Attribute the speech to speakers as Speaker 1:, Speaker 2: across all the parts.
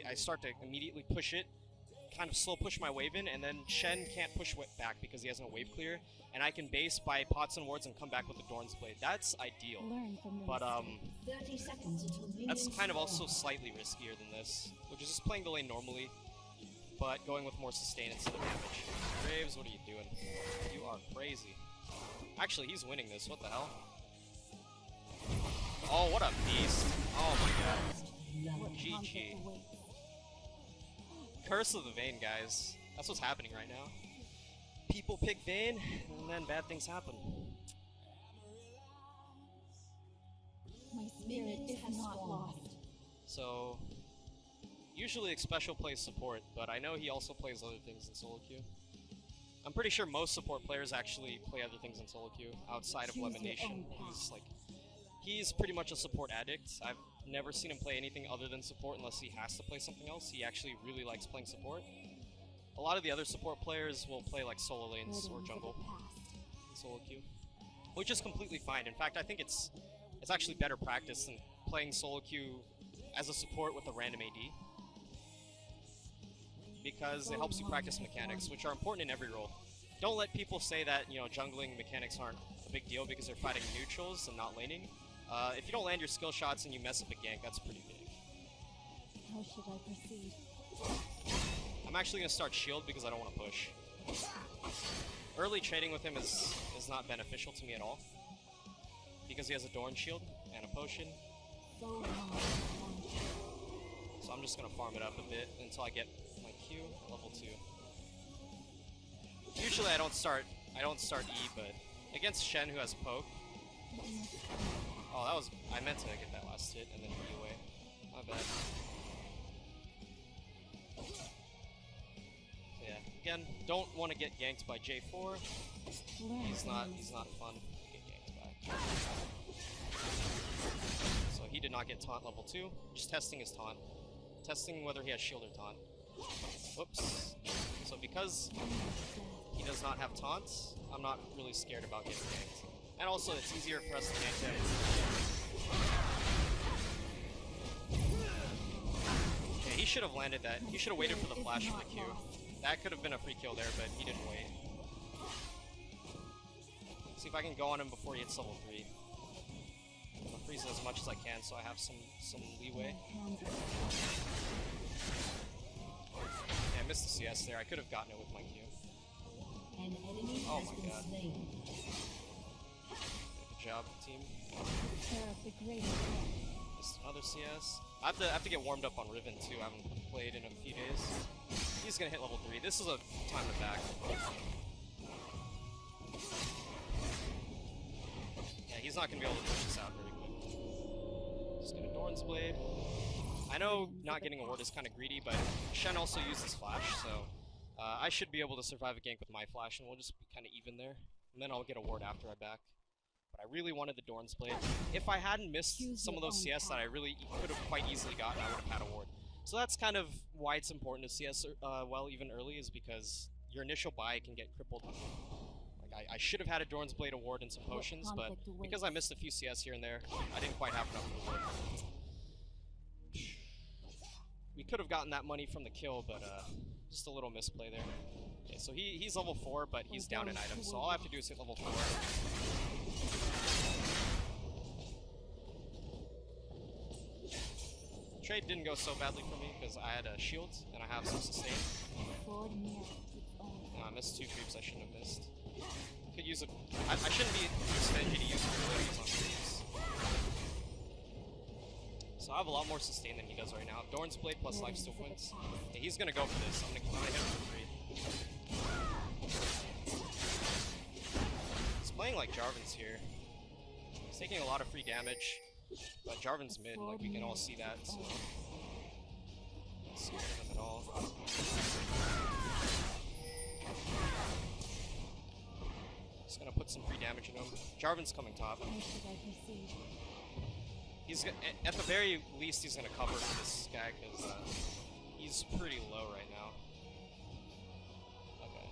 Speaker 1: I start to immediately push it, kind of slow push my wave in, and then Shen can't push back because he has no wave clear, and I can base by pots and wards and come back with the Dorn's Blade. That's ideal, but
Speaker 2: 30 seconds until
Speaker 1: that's kind of also slightly riskier than this, which is just playing the lane normally, but going with more sustain instead of damage. Graves, what are you doing? You are crazy. Actually, he's winning this, what the hell? Oh, what a beast. Oh my god. GG. Curse of the Vayne, guys. That's what's happening right now. People pick Vayne, and then bad things happen.
Speaker 2: My spirit is not lost.
Speaker 1: So, usually Xspecial plays support, but I know he also plays other things in solo queue. I'm pretty sure most support players actually play other things in solo queue, outside of Lemon Nation. He's pretty much a support addict. I've never seen him play anything other than support unless he has to play something else. He actually really likes playing support. A lot of the other support players will play like solo lanes or jungle in solo queue, which is completely fine. In fact, I think it's actually better practice than playing solo queue as a support with a random AD, because it helps you practice mechanics, which are important in every role. Don't let people say that, you know, jungling mechanics aren't a big deal because they're fighting neutrals and not laning. If you don't land your skill shots and you mess up a gank, that's pretty big.
Speaker 2: How should I proceed?
Speaker 1: I'm actually going to start shield because I don't want to push. Early trading with him is not beneficial to me at all, because he has a Dorn shield and a potion. So I'm just going to farm it up a bit until I get my Q at level 2. Usually I don't start E, but against Shen, who has poke. Oh, I meant to get that last hit and then E away. My bad. Yeah, again, don't want to get ganked by J4. He's not fun to get ganked by. So he did not get taunt level 2. Just testing his taunt. Testing whether he has shield or taunt. Whoops. So because he does not have taunts, I'm not really scared about getting ganked. And also, it's easier for us to gank him. Okay, he should have landed that. He should have waited for the flash for the Q. That could have been a free kill there, but he didn't wait. See if I can go on him before he hits level 3. I'm gonna freeze it as much as I can so I have some leeway. Yeah, I missed the CS there. I could have gotten it with my Q. Oh my god. Good job, team. Missed another CS. I have to get warmed up on Riven too. I haven't played in a few days. He's gonna hit level 3. This is a time to back. Yeah, he's not gonna be able to push this out very quick. Just get a Dorn's Blade. I know not getting a ward is kind of greedy, but Shen also uses flash, so I should be able to survive a gank with my flash, and we'll just be kind of even there. And then I'll get a ward after I back. But I really wanted the Dorn's Blade. If I hadn't missed some of those CS that I really could have quite easily gotten, I would have had a ward. So that's kind of why it's important to CS well even early, is because your initial buy can get crippled. Like I should have had a Dorn's Blade award and some potions, but because I missed a few CS here and there, I didn't quite have enough for the ward. We could have gotten that money from the kill, but just a little misplay there. Okay, so he's level 4, but he's down in items, so all I have to do is hit level 4. Trade didn't go so badly for me because I had a shield and I have some sustain. I missed 2 creeps I shouldn't have missed. Could use a. I shouldn't be stingy to use abilities on creeps. So I have a lot more sustain than he does right now. Dorn's Blade plus lifesteal points. Yeah, he's gonna go for this. I'm gonna hit him for 3. He's playing like Jarvan's here. He's taking a lot of free damage. But Jarvan's mid, like we can all see that, so not scared of him at all. Just gonna put some free damage in him. Jarvan's coming top. He's at the very least he's gonna cover for this guy because he's pretty low right now. Okay.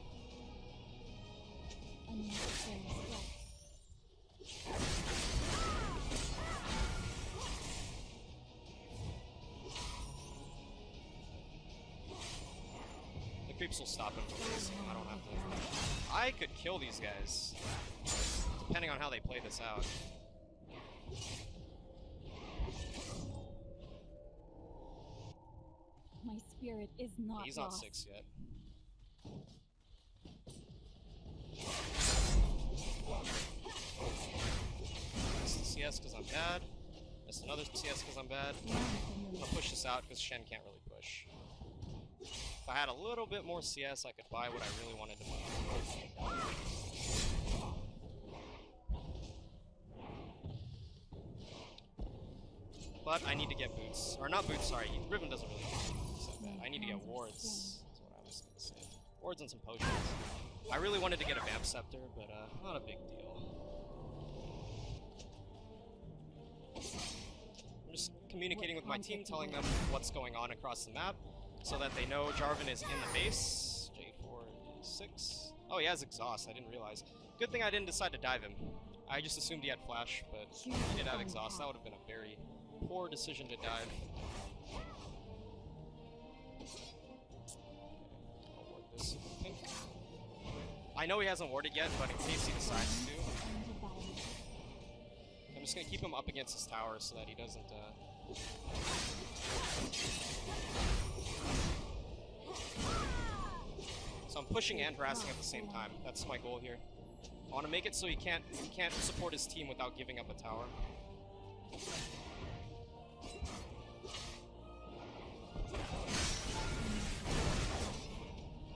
Speaker 1: creeps will stop him from facing. I don't have to. I could kill these guys, depending on how they play this out.
Speaker 2: My spirit is not
Speaker 1: He's not
Speaker 2: lost.
Speaker 1: 6 yet. Missed the CS because I'm bad. Missed another CS because I'm bad. I'll push this out because Shen can't really push. If I had a little bit more CS, I could buy what I really wanted to buy. But I need to get boots. Or not boots, sorry. Riven doesn't really need boots that bad. I need to get wards. That's what I was going to say. Wards and some potions. I really wanted to get a Vamp Scepter, but not a big deal. I'm just communicating with my team, telling them what's going on across the map, so that they know Jarvan is in the base. J4 is 6. Oh, he has exhaust. I didn't realize. Good thing I didn't decide to dive him. I just assumed he had flash, but he did have exhaust. That would have been a very poor decision to dive. I'll ward this, I think. I know he hasn't warded yet, but in case he decides to, I'm just gonna keep him up against his tower so that he doesn't, So I'm pushing and harassing at the same time. That's my goal here. I want to make it so he can't support his team without giving up a tower.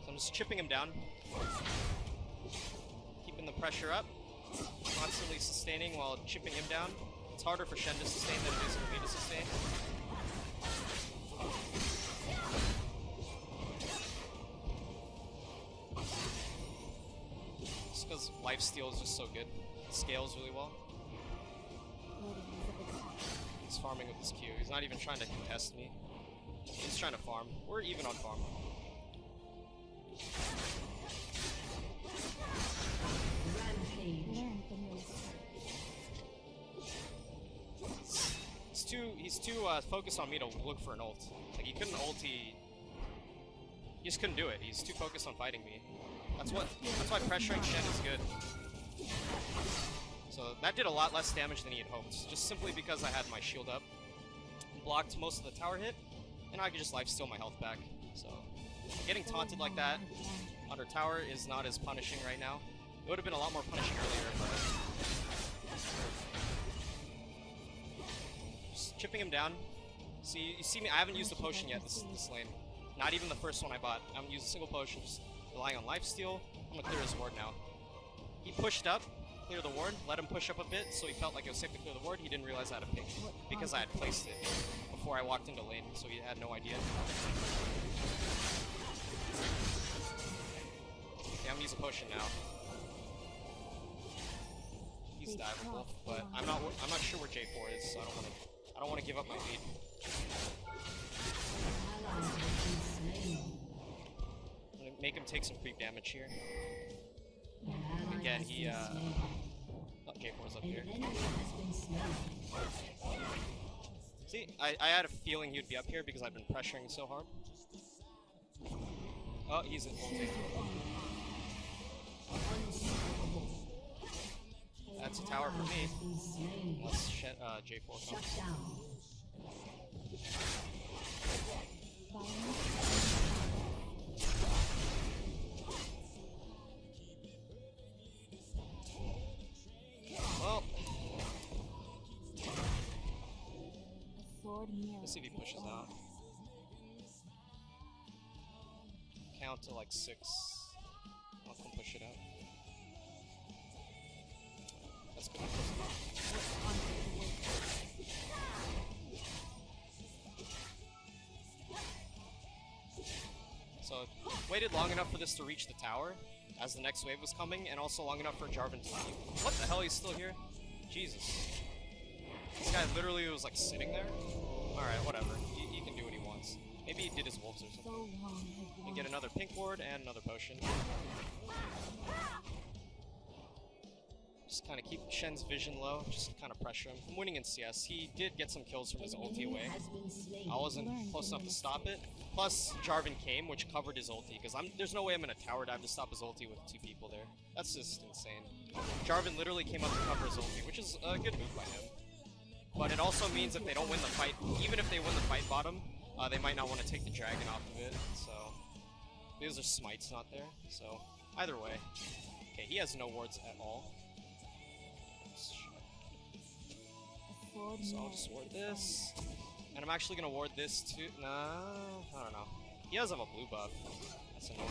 Speaker 1: So I'm just chipping him down. Keeping the pressure up. Constantly sustaining while chipping him down. It's harder for Shen to sustain than it is for me to sustain. Just because lifesteal is just so good. It scales really well. He's farming with his Q. He's not even trying to contest me. He's trying to farm. We're even on farm. He's too focused on me to look for an ult. Like, he couldn't ult, he just couldn't do it. He's too focused on fighting me. That's why pressuring Shen is good. So that did a lot less damage than he had hoped, just simply because I had my shield up, blocked most of the tower hit, and I could just lifesteal my health back. So getting taunted like that under tower is not as punishing right now. It would have been a lot more punishing earlier, but just chipping him down. See, you see me, I haven't used a potion yet this lane. Not even the first one I bought. I haven't used a single potion, just relying on lifesteal. I'm gonna clear his ward now. He pushed up, clear the ward, let him push up a bit so he felt like it was safe to clear the ward. He didn't realize I had a ping because I had placed it before I walked into lane, so he had no idea. Okay, I'm gonna use a potion now. He's diveable, but I'm not sure where J4 is, so I don't want to give up my lead. I'm gonna make him take some creep damage here. Again, he oh, J4's up here. See, I had a feeling he would be up here because I've been pressuring so hard. Oh, he's at ulti. That's a tower for me. Unless J4 comes. Well, let's see if he pushes out. Count to like 6. I'll come push it out. That's good. So, waited long enough for this to reach the tower as the next wave was coming, and also long enough for Jarvan to leave. What the hell? He's still here? Jesus. This guy literally was like sitting there? Alright, whatever. He can do what he wants. Maybe he did his wolves or something. And get another pink ward and another potion. Just kind of keep Shen's vision low, just kind of pressure him. I'm winning in CS. He did get some kills from his ulti away. I wasn't close enough to stop it. Plus, Jarvan came, which covered his ulti, because there's no way I'm going to tower dive to stop his ulti with 2 people there. That's just insane. Jarvan literally came up to cover his ulti, which is a good move by him. But it also means if they don't win the fight, even if they win the fight bottom, they might not want to take the dragon off of it, so... These are smites not there, so either way. Okay, he has no wards at all. So I'll just ward this. And I'm actually gonna ward this too. Nah, I don't know. He does have a blue buff. That's annoying.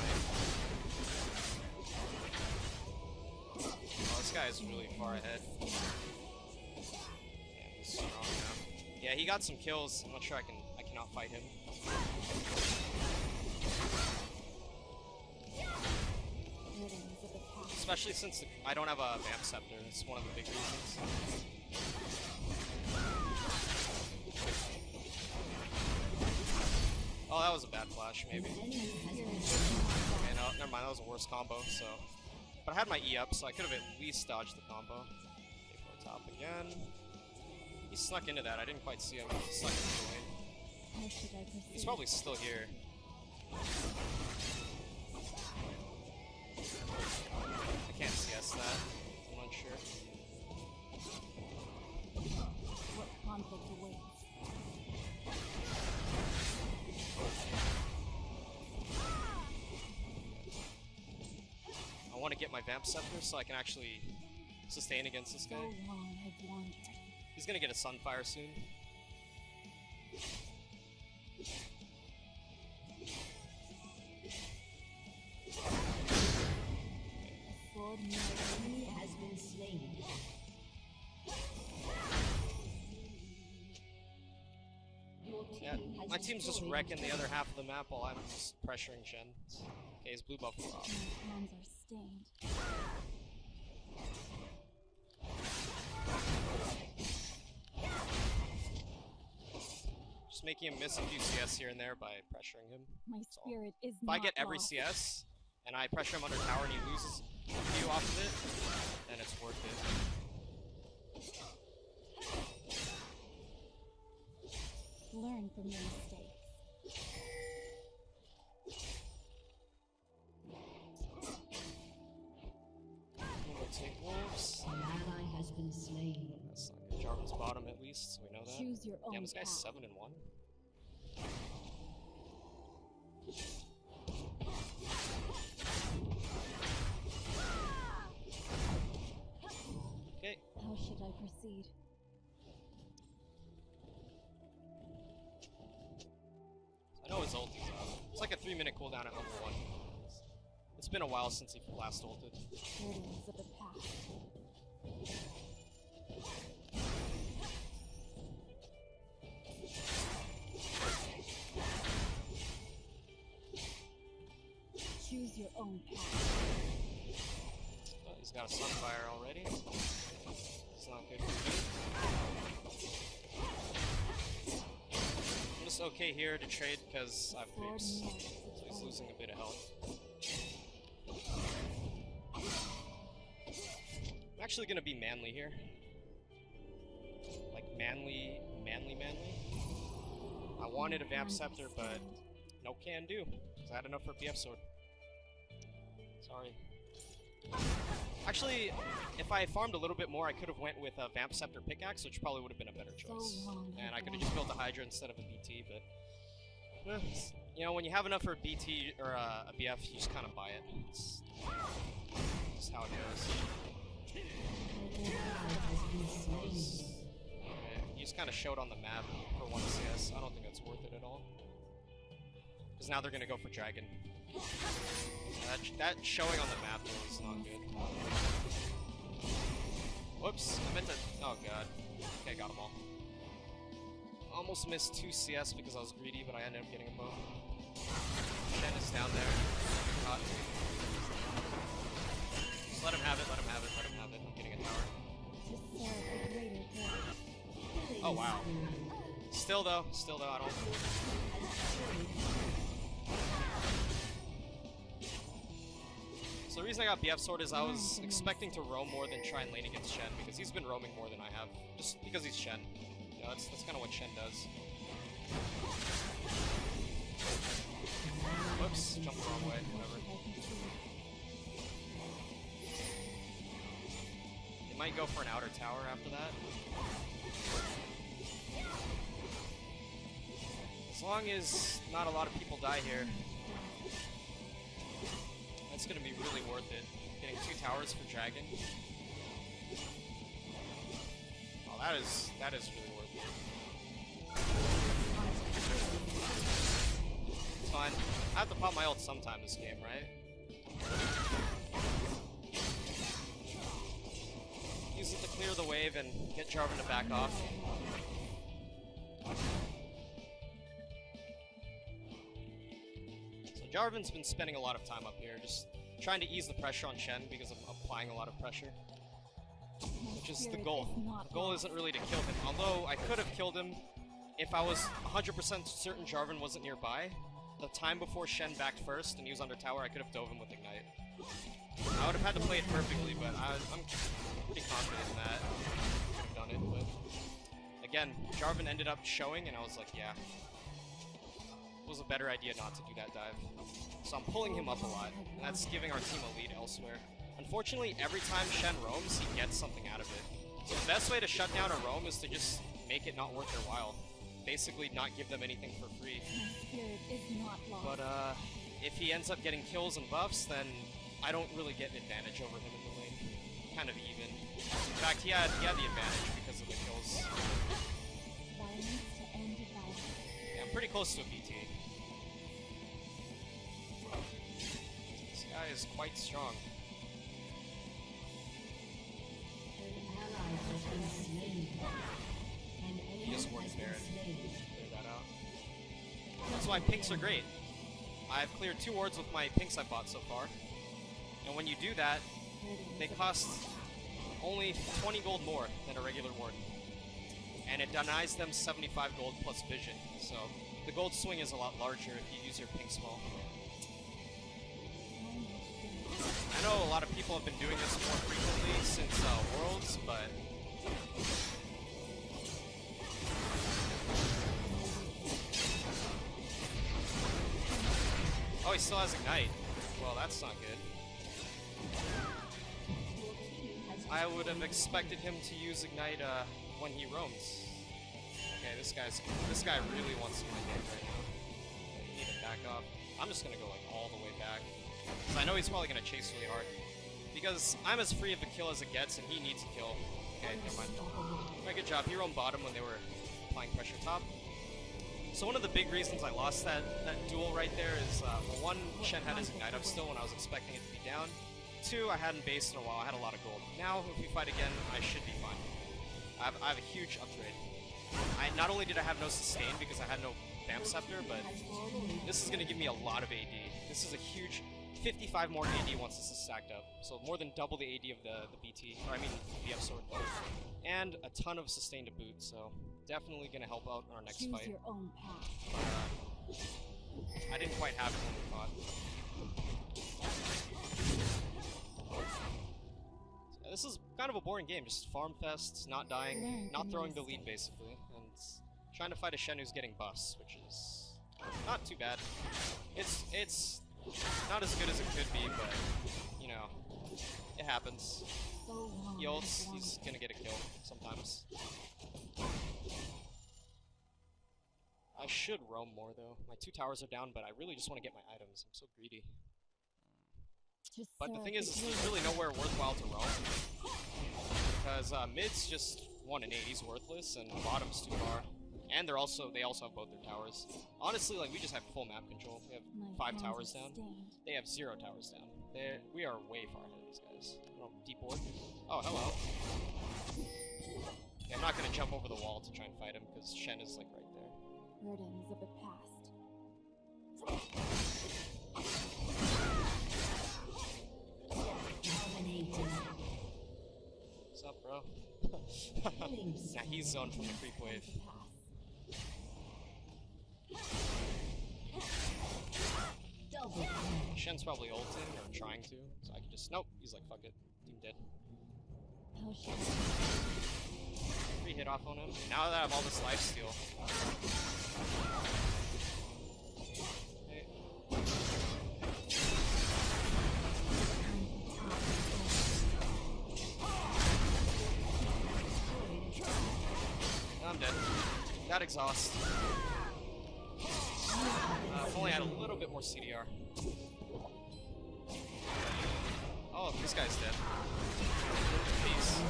Speaker 1: Oh, this guy is really far ahead. Yeah, he's strong now. Yeah, he got some kills. I'm not sure I cannot fight him. Especially since I don't have a Vamp Scepter. It's one of the big reasons. Oh, that was a bad flash, maybe. Okay, no, never mind, that was a worse combo, so... But I had my E up, so I could have at least dodged the combo. Okay, for top again. He snuck into that, I didn't quite see him. He snuck into the lane. He's probably still here. I can't CS that. I'm unsure.
Speaker 2: What conflict awaits?
Speaker 1: I want to get my Vamp Scepter so I can actually sustain against this guy.
Speaker 2: So long I've wandered.
Speaker 1: He's gonna get a Sunfire soon.
Speaker 3: Enemy has been slain.
Speaker 1: Yeah, my team's just wrecking the other half of the map while I'm just pressuring Shen. Okay, his blue buff is off.
Speaker 2: My hands are stained.
Speaker 1: Just making him miss a few CS here and there by pressuring him.
Speaker 2: My
Speaker 1: That's all.
Speaker 2: spirit is
Speaker 1: If
Speaker 2: not
Speaker 1: I get every
Speaker 2: lost.
Speaker 1: CS and I pressure him under tower and he loses a few off of it, then it's worth it.
Speaker 2: Learn from your mistakes.
Speaker 1: We'll take wolves.
Speaker 3: An ally has been slain.
Speaker 1: That's not good. Jarvan's bottom at least, so we know that.
Speaker 2: Choose your own
Speaker 1: Damn, this guy's
Speaker 2: path.
Speaker 1: 7 and 1. Okay.
Speaker 2: How should I proceed?
Speaker 1: I know his ult is up. It's like a 3-minute cooldown at level 1. It's been a while since he last ulted.
Speaker 2: Burdens of the past. Choose your own path.
Speaker 1: Oh, he's got a Sunfire already. It's not good for me. I'm just okay here to trade because I have creeps. So he's losing a bit of health. I'm actually gonna be manly here. Like manly. I wanted a Vamp Scepter, but no can do. Because I had enough for a PF Sword. Sorry. Actually, if I farmed a little bit more, I could have went with a Vamp Scepter Pickaxe, which probably would have been a better choice. And I could have just built a Hydra instead of a BT, but... you know, when you have enough for a BT or a BF, you just kind of buy it. It's just how it goes. Okay, you just kind of showed on the map for 1 CS. I don't think that's worth it at all. Because now they're going to go for Dragon. That showing on the map is not good. Whoops, I meant to... Oh god. Okay, got them all. Almost missed 2 CS because I was greedy, but I ended up getting them both. Shen is down there. Just let him have it, let him have it, let him have it. I'm getting a tower.
Speaker 2: To serve a greater good.
Speaker 1: Oh wow. Still though, I don't... So the reason I got BF Sword is I was expecting to roam more than try and lane against Shen, because he's been roaming more than I have, just because he's Shen. You know, that's kind of what Shen does. Whoops, jumped the wrong way, whatever. They might go for an outer tower after that. As long as not a lot of people die here, that's gonna be really worth it. Getting 2 towers for Dragon. Oh, that is really worth it. It's fine. I have to pop my ult sometime this game, right? Use it to clear the wave and get Jarvan to back off. Jarvan's been spending a lot of time up here, just trying to ease the pressure on Shen because I'm applying a lot of pressure. Which is the goal. The goal isn't really to kill him, although I could have killed him if I was 100% certain Jarvan wasn't nearby. The time before Shen backed first and he was under tower, I could have dove him with Ignite. I would have had to play it perfectly, but I'm pretty confident in that. I could have done it, but... Again, Jarvan ended up showing and I was like, yeah. It was a better idea not to do that dive. So I'm pulling him up a lot, and that's giving our team a lead elsewhere. Unfortunately, every time Shen roams, he gets something out of it. So the best way to shut down a roam is to just make it not worth their while. Basically not give them anything for free. But if he ends up getting kills and buffs, then I don't really get an advantage over him in the lane. Kind of even. In fact, he had the advantage because of the kills. Yeah, I'm pretty close to a BT. This guy is quite strong. He just wards Baron. Clear that out. That's why pinks are great. I've cleared 2 wards with my pinks I've bought so far. And when you do that, they cost only 20 gold more than a regular ward. And it denies them 75 gold plus vision. So the gold swing is a lot larger if you use your pink small. I know a lot of people have been doing this more frequently since Worlds, but... Oh, he still has Ignite. Well, that's not good. I would have expected him to use Ignite when he roams. Okay, this guy really wants to win the game right now. You need to back off. I'm just gonna go like all the way back. Because I know he's probably gonna chase really hard. Because I'm as free of a kill as it gets and he needs a kill. Okay, never mind. Alright, good job. He roamed bottom when they were applying pressure top. So one of the big reasons I lost that duel right there is, well, 1, Shen had his Ignite up still when I was expecting it to be down. 2, I hadn't based in a while, I had a lot of gold. Now, if we fight again, I should be fine. I have a huge upgrade. Not only did I have no sustain because I had no Vamp Scepter, but this is going to give me a lot of AD. This is a huge 55 more AD once this is stacked up. So more than double the AD of the BT, or I mean BF Sword. And a ton of sustain to boot, so definitely going to help out in our next fight.
Speaker 2: Your own path.
Speaker 1: I didn't quite have it when we fought. So this is kind of a boring game, just farm fests, not dying, not throwing the lead basically, and trying to fight a Shen who's getting buffs, which is not too bad. It's not as good as it could be, but you know, it happens. He ults, he's gonna get a kill sometimes. I should roam more though. My 2 towers are down, but I really just want to get my items. I'm so greedy. But the thing is, there's really nowhere worthwhile to roam. Because mid's just 1 and 8, he's worthless, and bottom's too far. And they also have both their towers. Honestly, like, we just have full map control. We have 5 towers down. They have 0 towers down. We are way far ahead of these guys. Oh, deep ward. Oh, hello. Okay, I'm not gonna jump over the wall to try and fight him, because Shen is, like, right there.
Speaker 2: Burdens of the past.
Speaker 1: What's up, bro? Nah, he's zoned from the creep wave. Shen's probably ulting or trying to, so I can just nope. He's like fuck it, team dead.
Speaker 2: How shall
Speaker 1: Free hit off on him. Now that I have all this lifesteal. Okay. I'm dead. That exhaust. If only I had a little bit more CDR. Oh, this guy's dead. Peace.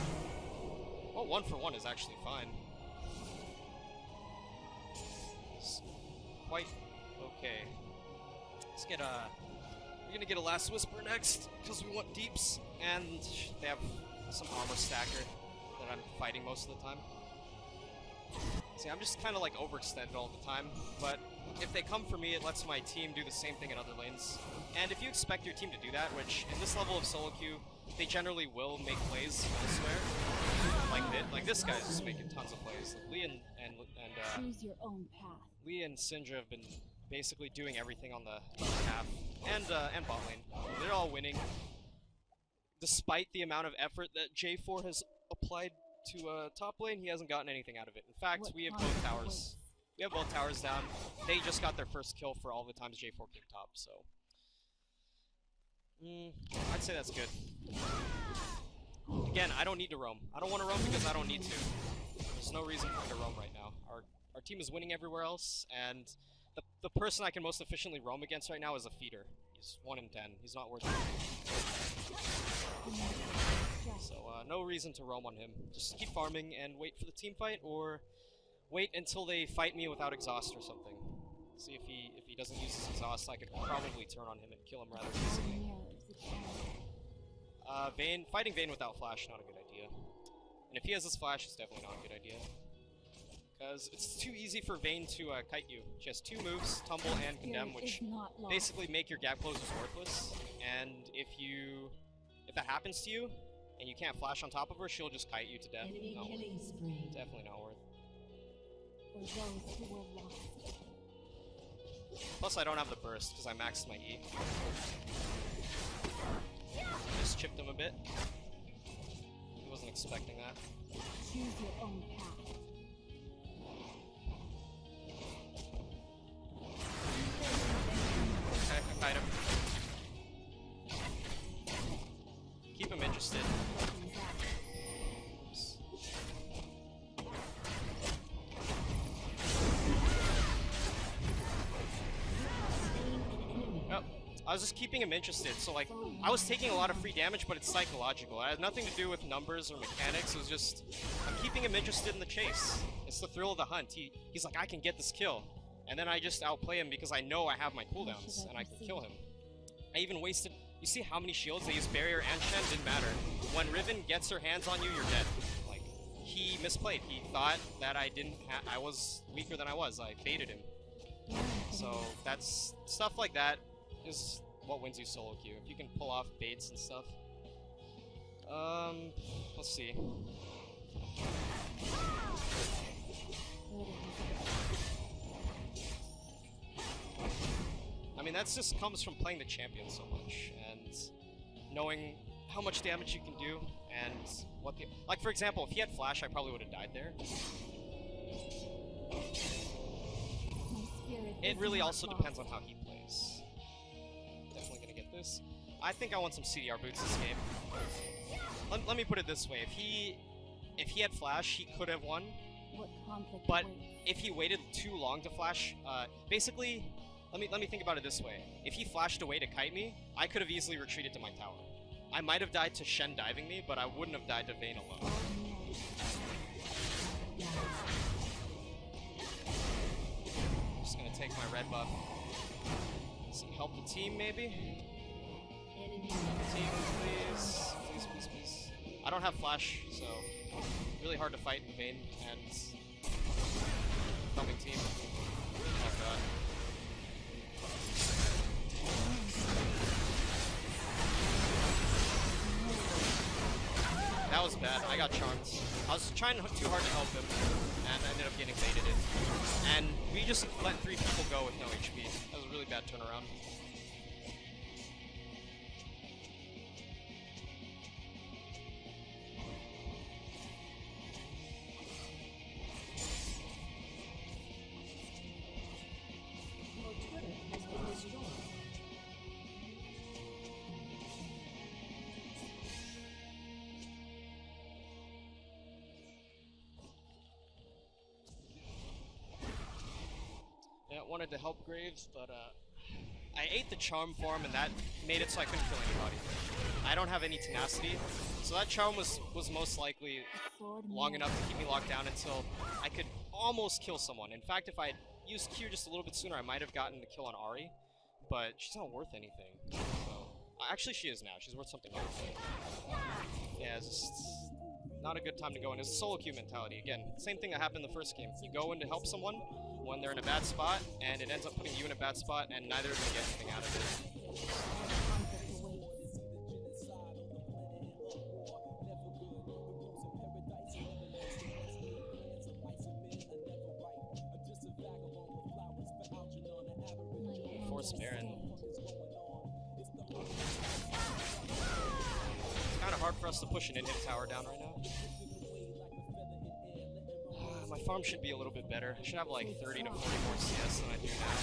Speaker 1: Well, 1 for 1 is actually fine. It's quite okay. Let's get we're gonna get a Last Whisper next, because we want deeps, and they have some armor stacker that I'm fighting most of the time. See, I'm just kind of like overextended all the time, but if they come for me, it lets my team do the same thing in other lanes. And if you expect your team to do that, which in this level of solo queue, they generally will make plays elsewhere, like this guy's just making tons of plays. Like Lee and
Speaker 2: choose your own path?
Speaker 1: Lee and Syndra have been basically doing everything on the half and bot lane. They're all winning, despite the amount of effort that J4 has applied to top lane. He hasn't gotten anything out of it. In fact, we have both towers. We have both towers down. They just got their first kill for all the times J4 came top, so I'd say that's good. Again, I don't need to roam. I don't want to roam because I don't need to. There's no reason for me to roam right now. Our team is winning everywhere else, and the person I can most efficiently roam against right now is a feeder. He's 1 in 10. He's not worth it. So no reason to roam on him. Just keep farming and wait for the team fight, or wait until they fight me without exhaust or something. See if he doesn't use his exhaust, I could probably turn on him and kill him rather easily. Fighting Vayne without flash, not a good idea. And if he has his flash, it's definitely not a good idea. Because it's too easy for Vayne to kite you. She has 2 moves, Tumble and Condemn, which basically make your gap closers worthless. And if that happens to you, and you can't flash on top of her, she'll just kite you to death. No, definitely not worth.
Speaker 2: For those who were lost.
Speaker 1: Plus, I don't have the burst because I maxed my E. Just chipped him a bit. He wasn't expecting that.
Speaker 2: Choose your own path.
Speaker 1: Okay, I kite him. Keep him interested. Oops. Oh, I was just keeping him interested, so like, I was taking a lot of free damage, but it's psychological. It had nothing to do with numbers or mechanics, it was just, I'm keeping him interested in the chase. It's the thrill of the hunt. He's like, I can get this kill. And then I just outplay him because I know I have my cooldowns, and I can kill him. I even wasted, you see how many shields they used? Barrier and Shen, didn't matter. When Riven gets her hands on you, you're dead. Like, he misplayed. He thought that I was weaker than I was. I baited him. So that's, stuff like that is what wins you solo queue. If you can pull off baits and stuff. Let's see. I mean, that just comes from playing the champion so much, and knowing how much damage you can do, and what the... Like, for example, if he had flash, I probably would have died there. It really also depends on how he plays. Definitely gonna get this. I think I want some CDR boots this game. Let me put it this way, if he had flash, he could have won. But if he waited too long to flash, basically... Let me think about it this way. If he flashed away to kite me, I could have easily retreated to my tower. I might have died to Shen diving me, but I wouldn't have died to Vayne alone. Just gonna take my red buff. See, help the team maybe? Team, please. Please, please, please. I don't have flash, so really hard to fight in Vayne, and coming team. Oh god. That was bad. I got charmed. I was trying too hard to help him, and I ended up getting baited in. And we just let 3 people go with no HP. That was a really bad turnaround. wanted to help Graves, but I ate the charm farm and that made it so I couldn't kill anybody. I don't have any tenacity, so that charm was most likely long enough to keep me locked down until I could almost kill someone. In fact, if I had used Q just a little bit sooner, I might have gotten the kill on Ahri, but she's not worth anything. So actually, she is now. She's worth something else. Yeah, it's just not a good time to go in. It's a solo queue mentality. Again, same thing that happened in the first game. You go in to help someone when they're in a bad spot, and it ends up putting you in a bad spot, and neither of them get anything out of it. Force Baron. It's kind of hard for us to push an in-hit tower down right now. My farm should be a little bit better. I should have like 30 to 40 more CS than I do now.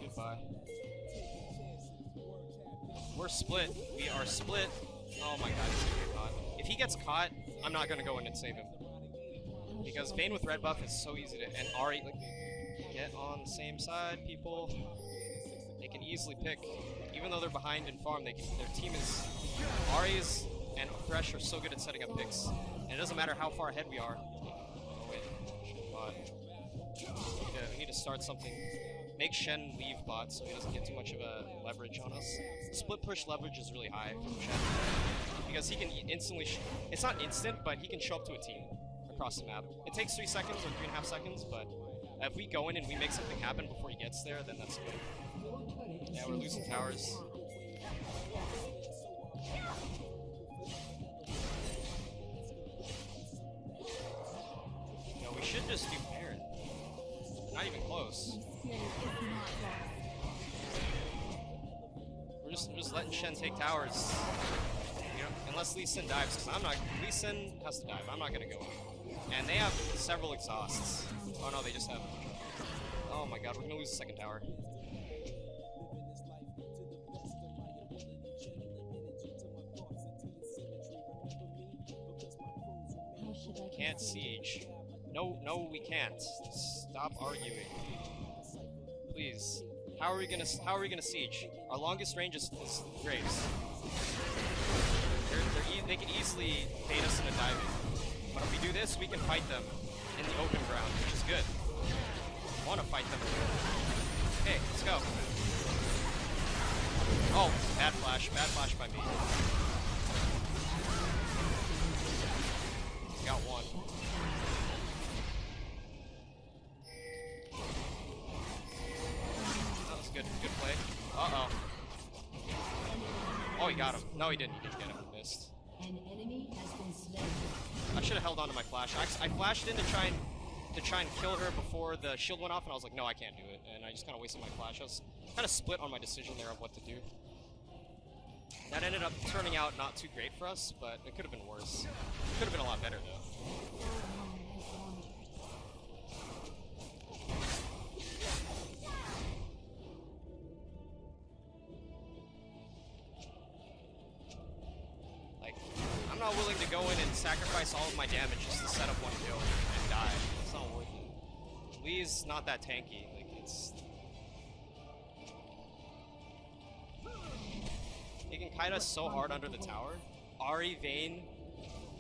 Speaker 1: Goodbye. We're split. We are split. Oh my god, he's gonna get caught. If he gets caught, I'm not gonna go in and save him. Because Vayne with red buff is so easy to, and Ahri, like, get on the same side, people. They can easily pick. Even though they're behind in farm, their team is... Ahri's and Thresh are so good at setting up picks. And it doesn't matter how far ahead we are. Oh wait, should've bought. We need to start something. Make Shen leave bot so he doesn't get too much of a leverage on us. Split push leverage is really high from Shen. Because he can instantly... it's not instant, but he can show up to a team across the map. It takes 3 seconds or 3.5 seconds, but if we go in and we make something happen before he gets there, then that's good. Yeah, we're losing towers. No, we should just do Baron. Not even close. We're just letting Shen take towers. You know, unless Lee Sin dives, because I'm not. Lee Sin has to dive. I'm not gonna go in. And they have several exhausts. Oh no, they just have. Oh my god, we're gonna lose the second tower. Can't siege. No, no, we can't. Stop arguing. Please. How are we gonna siege? Our longest range is Graves. They can easily bait us into diving. But if we do this, we can fight them in the open ground, which is good. I want to fight them. Okay, let's go. Oh, bad flash by me. Got one. That was good play. Uh-oh. Oh, he got him. No, he didn't. He didn't get him. He missed.
Speaker 3: An enemy has been slain.
Speaker 1: I should have held on to my flash. I flashed in to try and kill her before the shield went off, and I was like, no, I can't do it. And I just kind of wasted my flash. I was kind of split on my decision there of what to do. That ended up turning out not too great for us, but it could have been worse. It could have been a lot better, though. I'm not willing to go in and sacrifice all of my damage just to set up one kill and die. It's not worth it. Lee's not that tanky. Like, it's... He can kite us so hard under the tower. Ahri, Vayne,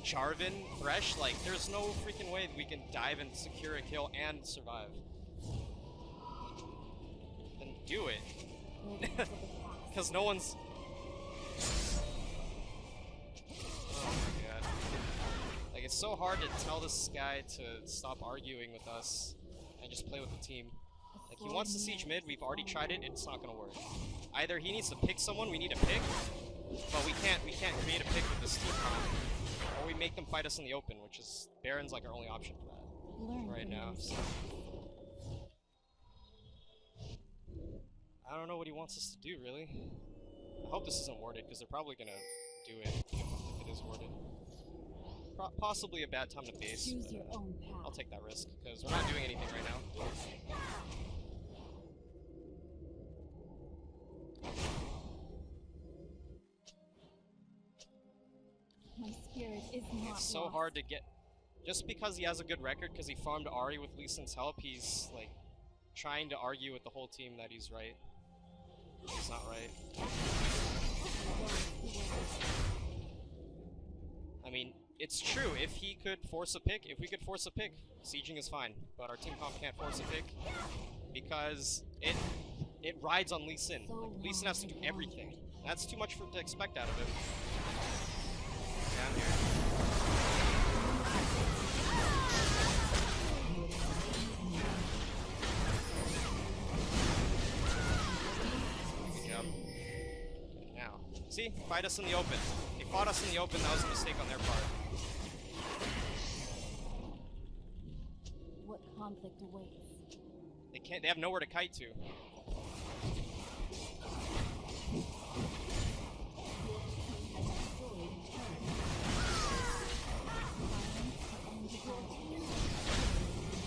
Speaker 1: Jarvan, Thresh, like, there's no freaking way that we can dive and secure a kill and survive. Then do it. Because no one's... Oh my god. Like, it's so hard to tell this guy to stop arguing with us and just play with the team. Like, he wants to siege mid, we've already tried it, it's not gonna work. Either he needs to pick someone, we need a pick, but we can't create a pick with this team comp. Or we make them fight us in the open, which is, Baron's like our only option for that right now. So. I don't know what he wants us to do, really. I hope this isn't warded, because they're probably gonna do it if it is warded. Possibly a bad time to base, but I'll take that risk, because we're not doing anything right now.
Speaker 2: is not
Speaker 1: It's so
Speaker 2: lost.
Speaker 1: hard to get. Just because he has a good record, because he farmed Ahri with Lee Sin's help, he's like trying to argue with the whole team that he's right. He's not right. I mean, it's true. If he could force a pick, if we could force a pick, sieging is fine. But our team comp can't force a pick because it rides on Lee Sin. Like, Lee Sin has to do everything. That's too much to expect out of him. Down here. Good job. Now, see, fight us in the open. They fought us in the open. That was a mistake on their part.
Speaker 2: What conflict awaits?
Speaker 1: They can't. They have nowhere to kite to.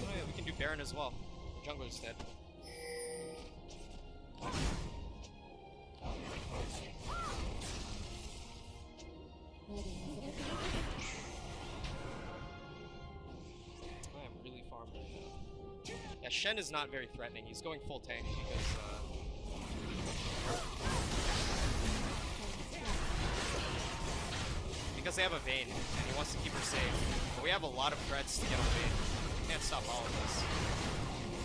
Speaker 1: Oh yeah, we can do Baron as well. The jungler's dead. I am really farmed right now. Yeah, Shen is not very threatening. He's going full tank because they have a Vayne, and he wants to keep her safe. But we have a lot of threats to get on Vayne. We can't stop all of this.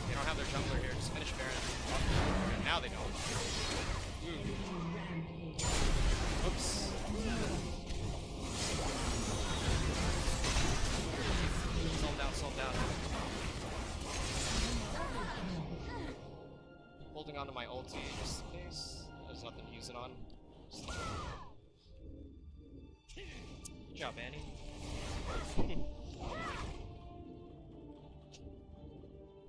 Speaker 1: They don't have their jungler here. Just finish Baron. And now they don't. Ooh. Oops. Slow him down. Holding onto my ulti just in case. There's nothing to use it on. Good job, Annie.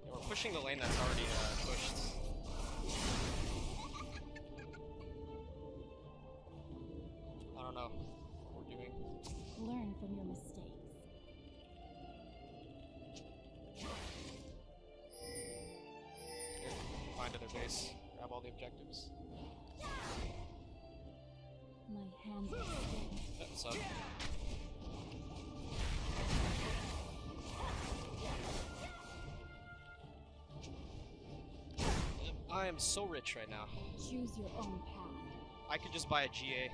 Speaker 1: Yeah, we're pushing the lane that's already pushed. I don't know what we're doing.
Speaker 2: Learn from your mistakes.
Speaker 1: Here, find to their base, grab all the objectives.
Speaker 2: My hands are steady.
Speaker 1: What's up? I am so rich right now.
Speaker 2: Choose your own path.
Speaker 1: I could just buy a GA,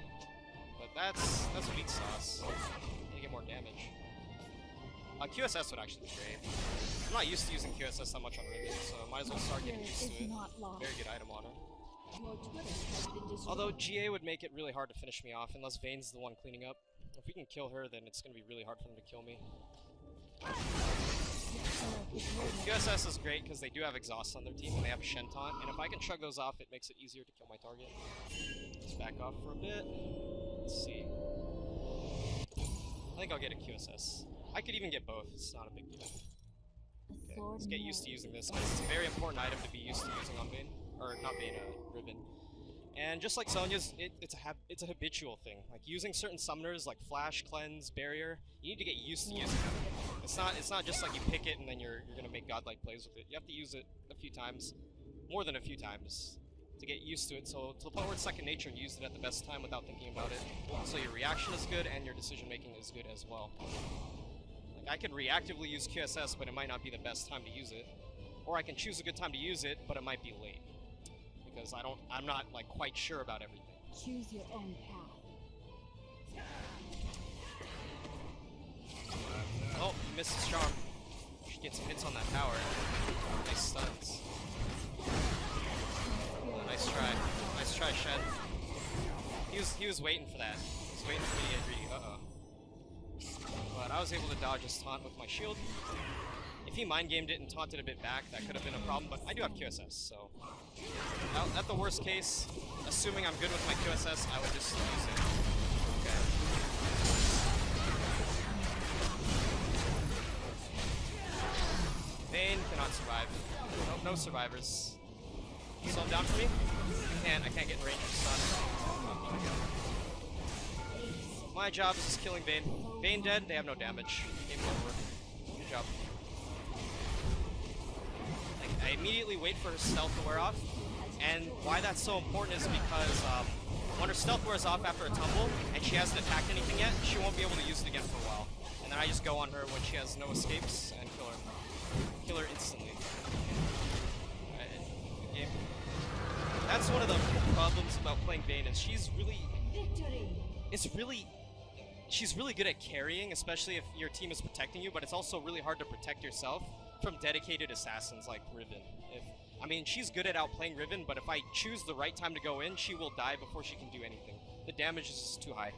Speaker 1: but that's weak sauce. I get more damage. QSS would actually be great. I'm not used to using QSS that much on Riven, so I might as well start getting used to it. Very good item on her.
Speaker 3: Your turret has been destroyed.
Speaker 1: Although GA would make it really hard to finish me off unless Vayne's the one cleaning up. If we can kill her, then it's going to be really hard for them to kill me. QSS is great because they do have exhaust on their team and they have a Shen taunt, and if I can shrug those off, it makes it easier to kill my target. Let's back off for a bit. Let's see. I think I'll get a QSS. I could even get both, it's not a big deal. Okay, let's get used to using this because it's a very important item to be used to using on Vayne. Or not Vayne, Riven. And just like Sonya's, it's a habitual thing. Like using certain summoners like Flash, Cleanse, Barrier, you need to get used to using them. It's not just like you pick it and then you're gonna make godlike plays with it. You have to use it a few times, more than a few times, to get used to it. So to the point where it's second nature, and use it at the best time without thinking about it. So your reaction is good and your decision making is good as well. Like I could reactively use QSS, but it might not be the best time to use it, or I can choose a good time to use it, but it might be late. Because I'm not like quite sure about everything.
Speaker 2: Choose your own path.
Speaker 1: Oh, he missed his charm. Should get some hits on that tower. Nice stuns. Oh, nice try. Nice try, Shen. He was waiting for that. He was waiting for me to get greedy. But I was able to dodge his taunt with my shield. If he mind gamed it and taunted a bit back, that could have been a problem, but I do have QSS, so... At the worst case, assuming I'm good with my QSS, I would just use it. Okay. Vayne cannot survive. No survivors. Slow him down for me? I can't get in range of stun. My job is just killing Vayne. Vayne dead, they have no damage. Game over. Good job. I immediately wait for her stealth to wear off, and why that's so important is because when her stealth wears off after a tumble, and she hasn't attacked anything yet, she won't be able to use it again for a while. And then I just go on her when she has no escapes and kill her. Kill her instantly. Good game. That's one of the problems about playing Vayne is she's really good at carrying, especially if your team is protecting you, but it's also really hard to protect yourself from dedicated assassins like Riven. I mean, she's good at outplaying Riven, but if I choose the right time to go in, she will die before she can do anything. The damage is just too high.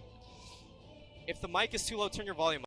Speaker 1: If the mic is too low, turn your volume up.